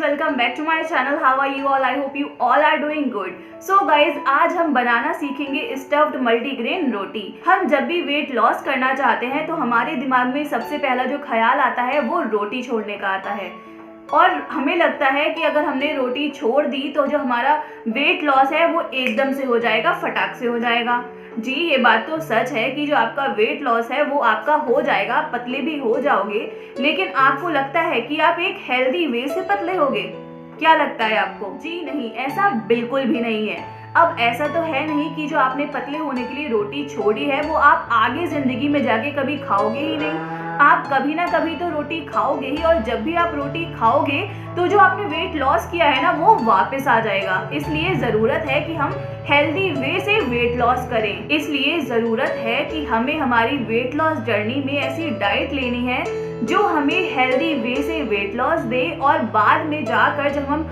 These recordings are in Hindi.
Welcome back to my channel. How are you all? I hope you all are doing good. So guys, आज हम बनाना सीखेंगे स्टफ्ड मल्टीग्रेन रोटी। हम जब भी वेट लॉस करना चाहते हैं तो हमारे दिमाग में सबसे पहला जो ख्याल आता है वो रोटी छोड़ने का आता है, और हमें लगता है कि अगर हमने रोटी छोड़ दी तो जो हमारा वेट लॉस है वो एकदम से हो जाएगा, फटाक से हो जाएगा। जी, ये बात तो सच है कि जो आपका वेट लॉस है वो आपका हो जाएगा, पतले भी हो जाओगे, लेकिन आपको लगता है कि आप एक हेल्दी वे से पतले होगे। क्या लगता है आपको? जी नहीं, ऐसा बिल्कुल भी नहीं है। अब ऐसा तो है नहीं कि जो आपने पतले होने के लिए रोटी छोड़ी है वो आप आगे जिंदगी में जाके कभी खाओगे ही नहीं। आप कभी ना कभी तो रोटी खाओगे ही, और जब भी आप रोटी खाओगे तो जो आपने वेट लॉस किया है ना वो वापस आ जाएगा। इसलिए ज़रूरत है कि हम हेल्दी वे से वेट लॉस करें। इसलिए ज़रूरत है कि हमें हमारी वेट लॉस जर्नी में ऐसी डाइट लेनी है जो हमें हेल्दी वे से वेट लॉस दे, और बाद में जाकर जब हम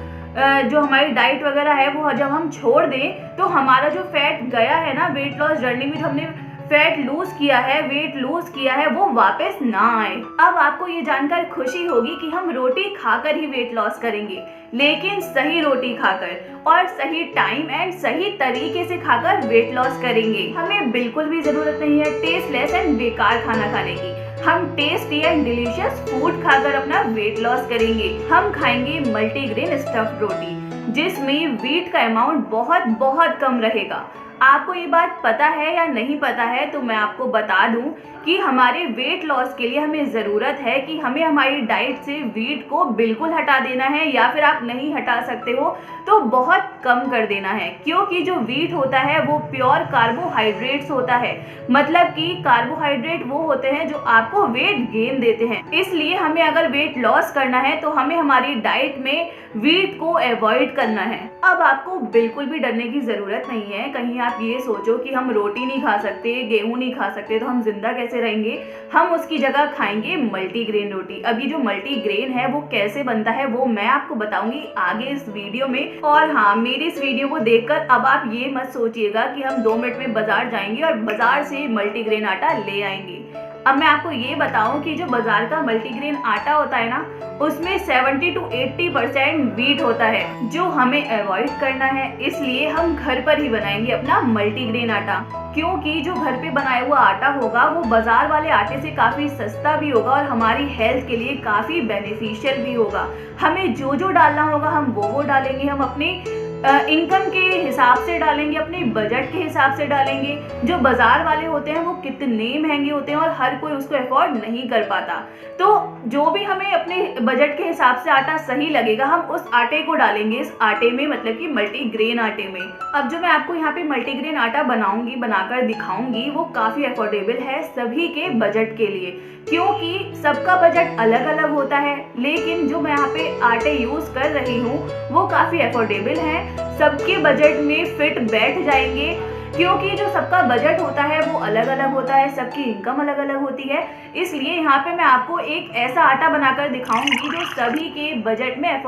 जो हमारी डाइट वगैरह है वो जब हम छोड़ दें तो हमारा जो फैट गया है ना वेट लॉस जर्नी में, जो हमने फैट लूज किया है, वेट लूज किया है, वो वापस ना आए। अब आपको ये जानकर खुशी होगी कि हम रोटी खाकर ही वेट लॉस करेंगे, लेकिन सही रोटी खाकर और सही टाइम एंड सही तरीके से खाकर वेट लॉस करेंगे। हमें बिल्कुल भी जरूरत नहीं है टेस्टलेस एंड बेकार खाना खाने की। हम टेस्टी एंड डिलीशियस फूड खाकर अपना वेट लॉस करेंगे। हम खाएंगे मल्टीग्रेन स्टफ्ड रोटी, जिसमें व्हीट का अमाउंट बहुत बहुत कम रहेगा। आपको ये बात पता है या नहीं पता है तो मैं आपको बता दूं कि हमारे वेट लॉस के लिए हमें ज़रूरत है कि हमें हमारी डाइट से व्हीट को बिल्कुल हटा देना है, या फिर आप नहीं हटा सकते हो तो बहुत कम कर देना है। क्योंकि जो व्हीट होता है वो प्योर कार्बोहाइड्रेट्स होता है, मतलब कि कार्बोहाइड्रेट वो होते हैं जो आपको वेट गेन देते हैं। इसलिए हमें अगर वेट लॉस करना है तो हमें हमारी डाइट में व्हीट को अवॉइड करना है। अब आपको बिल्कुल भी डरने की ज़रूरत नहीं है। कहीं आप ये सोचो कि हम रोटी नहीं खा सकते, गेहूं नहीं खा सकते तो हम जिंदा कैसे रहेंगे। हम उसकी जगह खाएंगे मल्टीग्रेन रोटी। अब ये जो मल्टीग्रेन है वो कैसे बनता है वो मैं आपको बताऊंगी आगे इस वीडियो में। और हाँ, मेरी इस वीडियो को देखकर अब आप ये मत सोचिएगा कि हम 2 मिनट में बाजार जाएंगे और बाजार से मल्टीग्रेन आटा ले आएंगे। अब मैं आपको ये बताऊं कि जो बाजार का मल्टीग्रेन आटा होता है ना उसमें 70 to 80% व्हीट होता है, जो हमें अवॉइड करना है। इसलिए हम घर पर ही बनाएंगे अपना मल्टीग्रेन आटा, क्योंकि जो घर पे बनाया हुआ आटा होगा वो बाजार वाले आटे से काफ़ी सस्ता भी होगा और हमारी हेल्थ के लिए काफ़ी बेनिफिशियल भी होगा। हमें जो जो डालना होगा हम वो डालेंगे। हम अपने इनकम के हिसाब से डालेंगे, अपने बजट के हिसाब से डालेंगे। जो बाजार वाले होते हैं वो कितने महंगे होते हैं और हर कोई उसको अफोर्ड नहीं कर पाता। तो जो भी हमें अपने बजट के हिसाब से आटा सही लगेगा हम उस आटे को डालेंगे इस आटे में, मतलब कि मल्टीग्रेन आटे में। अब जो मैं आपको यहाँ पे मल्टीग्रेन आटा बनाकर दिखाऊंगी वो काफ़ी अफोर्डेबल है सभी के बजट के लिए, क्योंकि सबका बजट अलग अलग होता है। लेकिन जो मैं यहाँ पे आटे यूज़ कर रही हूँ वो काफ़ी अफोर्डेबल है, सबके बजट में फिट बैठ जाएंगे। क्योंकि जो सबका बजट होता है वो अलग अलग होता है, सबकी इनकम अलग अलग होती है। इसलिए यहाँ पे मैं आपको एक ऐसा आटा बनाकर दिखाऊंगी जो सभी के बजट में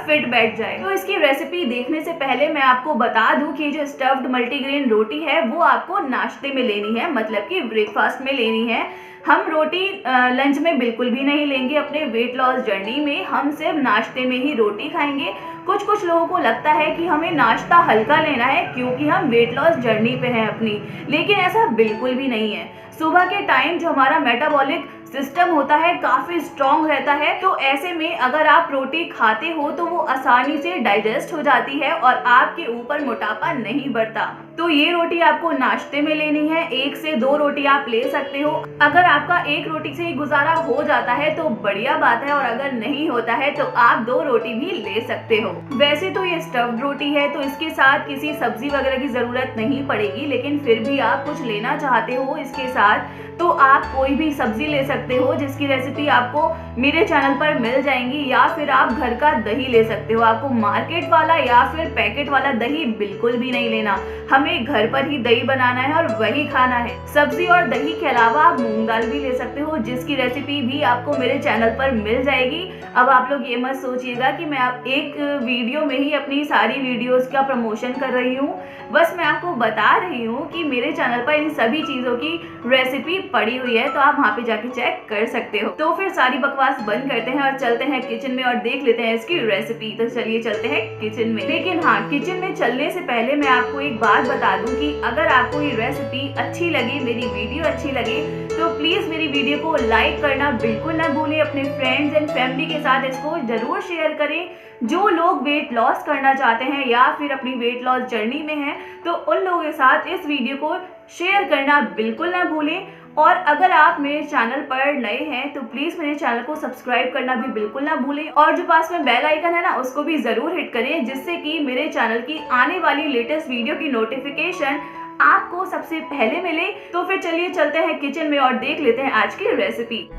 फिट बैठ जाए। तो इसकी रेसिपी देखने से पहले मैं आपको बता दूं कि जो स्टफ्ड मल्टीग्रेन रोटी है वो आपको नाश्ते में लेनी है, मतलब कि ब्रेकफास्ट में लेनी है। हम रोटी लंच में बिल्कुल भी नहीं लेंगे अपने वेट लॉस जर्नी में, हम सिर्फ नाश्ते में ही रोटी खाएंगे। कुछ लोगों को लगता है कि हमें नाश्ता हल्का लेना है क्योंकि हम वेट लॉस जर्नी पे हैं अपनी, लेकिन ऐसा बिल्कुल भी नहीं है। सुबह के टाइम जो हमारा मेटाबॉलिक सिस्टम होता है काफ़ी स्ट्रॉन्ग रहता है, तो ऐसे में अगर आप रोटी खाते हो तो वो आसानी से डाइजेस्ट हो जाती है और आपके ऊपर मोटापा नहीं बढ़ता। तो ये रोटी आपको नाश्ते में लेनी है। 1 से 2 रोटी आप ले सकते हो। अगर आपका 1 रोटी से ही गुजारा हो जाता है तो बढ़िया बात है, और अगर नहीं होता है तो आप 2 रोटी भी ले सकते हो। वैसे तो ये स्टफ्ड रोटी है तो इसके साथ किसी सब्जी वगैरह की ज़रूरत नहीं पड़ेगी, लेकिन फिर भी आप कुछ लेना चाहते हो इसके साथ तो आप कोई भी सब्जी ले सकते हो, जिसकी रेसिपी आपको मेरे चैनल पर मिल जाएंगी। या फिर आप घर का दही ले सकते हो। आपको मार्केट वाला या फिर पैकेट वाला दही बिल्कुल भी नहीं लेना, हमें घर पर ही दही बनाना है और वही खाना है। सब्जी और दही के अलावा आप मूंग दाल भी ले सकते हो, जिसकी रेसिपी भी आपको मेरे चैनल पर मिल जाएगी। अब आप लोग ये मत सोचिएगा कि मैं आप एक वीडियो में ही अपनी सारी वीडियोस का प्रमोशन कर रही हूँ, बस मैं आपको बता रही हूँ कि मेरे चैनल पर इन सभी चीज़ों की रेसिपी पड़ी हुई है, तो आप वहाँ पे जाके चेक कर सकते हो। तो फिर सारी बकवास बंद करते हैं और चलते हैं किचन में और देख लेते हैं इसकी रेसिपी। तो चलिए चलते हैं किचन में। लेकिन हाँ, किचन में चलने से पहले मैं आपको एक बात बता दूं कि अगर आपको ये रेसिपी अच्छी लगे, मेरी वीडियो अच्छी लगे, तो प्लीज मेरी वीडियो को लाइक करना बिल्कुल ना भूलें। अपने फ्रेंड्स एंड फैमिली के साथ इसको जरूर शेयर करें। जो लोग वेट लॉस करना चाहते हैं या फिर अपनी वेट लॉस जर्नी में हैं, तो उन लोगों के साथ इस वीडियो को शेयर करना बिल्कुल ना भूलें। और अगर आप मेरे चैनल पर नए हैं तो प्लीज मेरे चैनल को सब्सक्राइब करना भी बिल्कुल ना भूलें, और जो पास में बेल आइकन है ना, उसको भी जरूर हिट करें, जिससे कि मेरे चैनल की आने वाली लेटेस्ट वीडियो की नोटिफिकेशन आपको सबसे पहले मिले। तो फिर चलिए चलते हैं किचन में और देख लेते हैं आज की रेसिपी।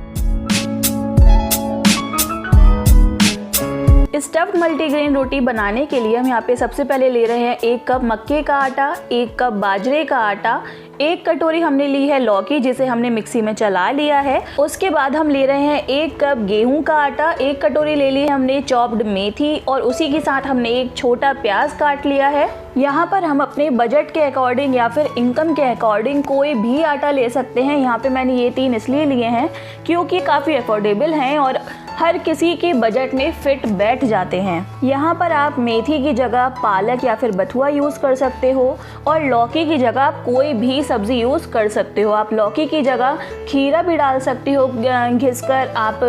स्टफ्ड मल्टीग्रेन रोटी बनाने के लिए हम यहाँ पे सबसे पहले ले रहे हैं 1 कप मक्के का आटा, 1 कप बाजरे का आटा, 1 कटोरी हमने ली है लौकी जिसे हमने मिक्सी में चला लिया है। उसके बाद हम ले रहे हैं 1 कप गेहूं का आटा, 1 कटोरी ले ली है हमने चॉप्ड मेथी, और उसी के साथ हमने एक छोटा प्याज काट लिया है। यहाँ पर हम अपने बजट के अकॉर्डिंग या फिर इनकम के अकॉर्डिंग कोई भी आटा ले सकते हैं। यहाँ पे मैंने ये 3 इसलिए लिए हैं क्योंकि काफ़ी अफोर्डेबल हैं और हर किसी के बजट में फिट बैठ जाते हैं। यहाँ पर आप मेथी की जगह पालक या फिर बथुआ यूज़ कर सकते हो, और लौकी की जगह आप कोई भी सब्ज़ी यूज़ कर सकते हो। आप लौकी की जगह खीरा भी डाल सकते हो घिसकर, आप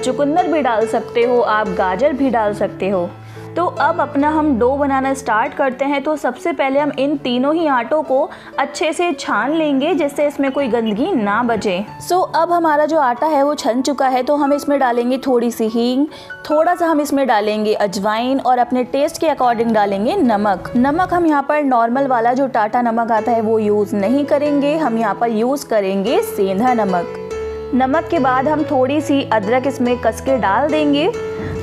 चुकंदर भी डाल सकते हो, आप गाजर भी डाल सकते हो। तो अब अपना हम डो बनाना स्टार्ट करते हैं। तो सबसे पहले हम इन तीनों ही आटों को अच्छे से छान लेंगे जिससे इसमें कोई गंदगी ना बचे। अब हमारा जो आटा है वो छन चुका है, तो हम इसमें डालेंगे थोड़ी सी हींग, थोड़ा सा हम इसमें डालेंगे अजवाइन, और अपने टेस्ट के अकॉर्डिंग डालेंगे नमक। नमक हम यहाँ पर नॉर्मल वाला जो टाटा नमक आता है वो यूज़ नहीं करेंगे, हम यहाँ पर यूज़ करेंगे सेंधा नमक। नमक के बाद हम थोड़ी सी अदरक इसमें कस के डाल देंगे।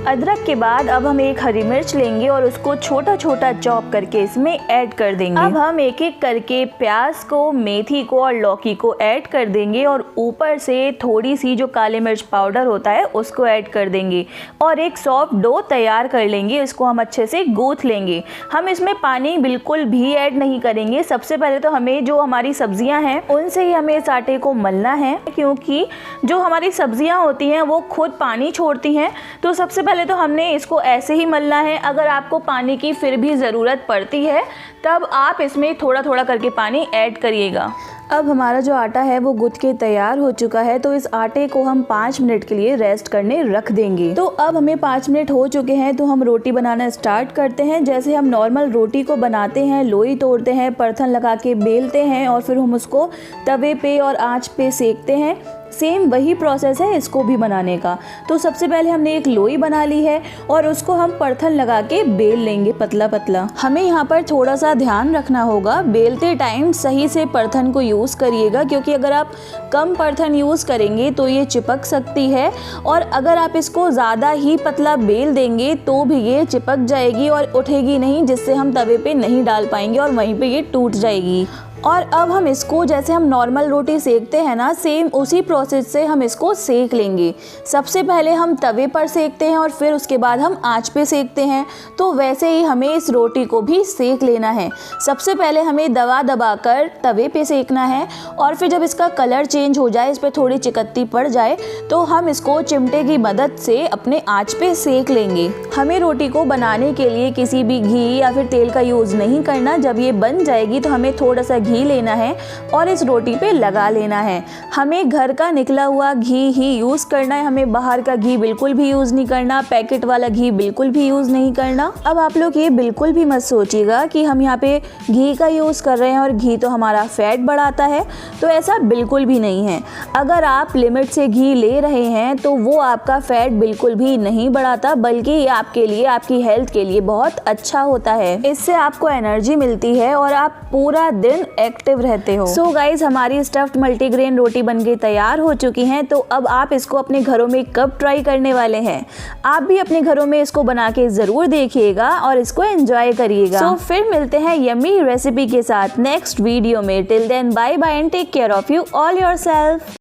अदरक के बाद अब हम एक हरी मिर्च लेंगे और उसको छोटा छोटा चॉप करके इसमें ऐड कर देंगे। अब हम एक एक करके प्याज को, मेथी को और लौकी को ऐड कर देंगे, और ऊपर से थोड़ी सी जो काली मिर्च पाउडर होता है उसको ऐड कर देंगे, और एक सॉफ्ट डो तैयार कर लेंगे। इसको हम अच्छे से गूंथ लेंगे। हम इसमें पानी बिल्कुल भी ऐड नहीं करेंगे। सबसे पहले तो हमें जो हमारी सब्जियां हैं उनसे ही हमें इस आटे को मलना है, क्योंकि जो हमारी सब्जियां होती हैं वो खुद पानी छोड़ती हैं। तो सबसे पहले तो हमने इसको ऐसे ही मलना है। अगर आपको पानी की फिर भी ज़रूरत पड़ती है तब आप इसमें थोड़ा थोड़ा करके पानी ऐड करिएगा। अब हमारा जो आटा है वो गूंथ के तैयार हो चुका है, तो इस आटे को हम 5 मिनट के लिए रेस्ट करने रख देंगे। तो अब हमें 5 मिनट हो चुके हैं, तो हम रोटी बनाना स्टार्ट करते हैं। जैसे हम नॉर्मल रोटी को बनाते हैं, लोई तोड़ते हैं, परथन लगा के बेलते हैं और फिर हम उसको तवे पे और आंच पे सेकते हैं, सेम वही प्रोसेस है इसको भी बनाने का। तो सबसे पहले हमने एक लोई बना ली है और उसको हम परथन लगा के बेल लेंगे पतला पतला। हमें यहाँ पर थोड़ा सा ध्यान रखना होगा, बेलते टाइम सही से परथन को यूज़ करिएगा, क्योंकि अगर आप कम परथन यूज़ करेंगे तो ये चिपक सकती है, और अगर आप इसको ज़्यादा ही पतला बेल देंगे तो भी ये चिपक जाएगी और उठेगी नहीं, जिससे हम तवे पे नहीं डाल पाएंगे और वहीं पे ये टूट जाएगी। और अब हम इसको, जैसे हम नॉर्मल रोटी सेकते हैं ना, सेम उसी प्रोसेस से हम इसको सेक लेंगे। सबसे पहले हम तवे पर सेकते हैं और फिर उसके बाद हम आंच पे सेकते हैं, तो वैसे ही हमें इस रोटी को भी सेक लेना है। सबसे पहले हमें दबा दबा कर तवे पे सेकना है, और फिर जब इसका कलर चेंज हो जाए, इस पर थोड़ी चिकत्ती पड़ जाए, तो हम इसको चिमटे की मदद से अपने आंच पे सेक लेंगे। हमें रोटी को बनाने के लिए किसी भी घी या फिर तेल का यूज़ नहीं करना। जब ये बन जाएगी तो हमें थोड़ा सा घी लेना है और इस रोटी पे लगा लेना है। हमें घर का निकला हुआ घी ही यूज़ करना है, हमें बाहर का घी बिल्कुल भी यूज़ नहीं करना, पैकेट वाला घी बिल्कुल भी यूज़ नहीं करना। अब आप लोग ये बिल्कुल भी मत सोचिएगा कि हम यहाँ पे घी का यूज़ कर रहे हैं और घी तो हमारा फैट बढ़ाता है, तो ऐसा बिल्कुल भी नहीं है। अगर आप लिमिट से घी ले रहे हैं तो वो आपका फैट बिल्कुल भी नहीं बढ़ाता, बल्कि ये आपके लिए, आपकी हेल्थ के लिए बहुत अच्छा होता है। इससे आपको एनर्जी मिलती है और आप पूरा दिन एक्टिव रहते हो। सो गाइज, हमारी स्टफ्ड मल्टीग्रेन रोटी बनके तैयार हो चुकी हैं। तो अब आप इसको अपने घरों में कब ट्राई करने वाले हैं? आप भी अपने घरों में इसको बना के जरूर देखिएगा और इसको एंजॉय करिएगा। सो फिर मिलते हैं यम्मी रेसिपी के साथ नेक्स्ट वीडियो में। Till then bye bye and take care of you all yourself.